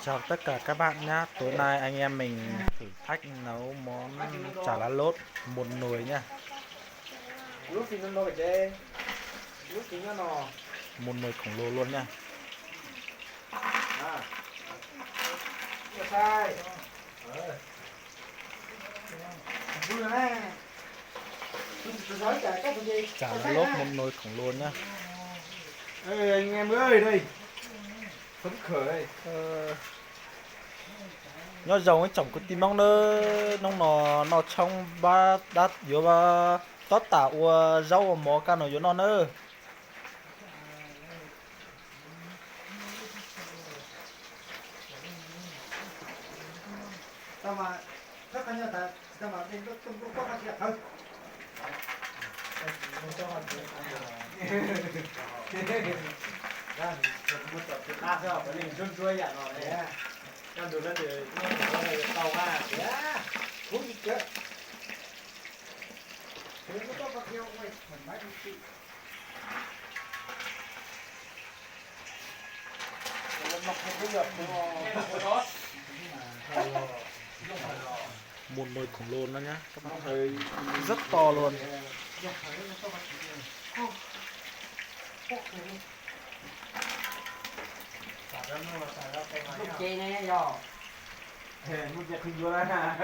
Chào tất cả các bạn nhá. Tối nay anh em mình thử thách nấu món chả lá lốt một nồi nhá. Lúc thì nó nổi chứ, lúc thì nó nò. Một nồi khổng lồ luôn nha. À, chưa sai. Vui rồi nè. Tôi nói chả có gì. Chả lá lốt một nồi khổng lồ nhá. Ê anh em ơi đây. Phấn khởi. Nó dầu ấy chồng có tim mong nó trong ba đắt vừa ba tất tạo rau mò ca nó vừa nó nữa. tao mà các anh em ta tao mà bên trong có phát hiện không Ra một tập thứ ba theo phải mình run ruôi vậy rồi đấy. Làm được lên thì nó tàu qua. dạ cũng gì chứ thế có phát hiện không mình máy đi Nó không có được Một nồi khổng lồ đó nhá. Các nó bạn hơi rất to luôn. lúc chơi này rồi lúc giờ không vô ra.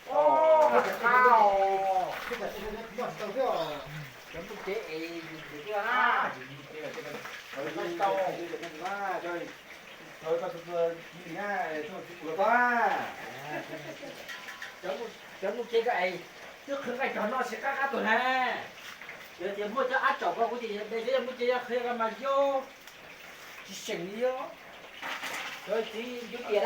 ô cao cái này nó tao theo chấm lúc chơi ấy được à Thôi con gì nha, thôi vừa qua. chấm lúc chơi cái trước khi cái chọn nó sẽ cắt tuần ha giờ mua cho áp chọn vào cái gì đây giờ mua chơi khi mà vô chỉ sinh đi vô rồi chỉ dùng tiền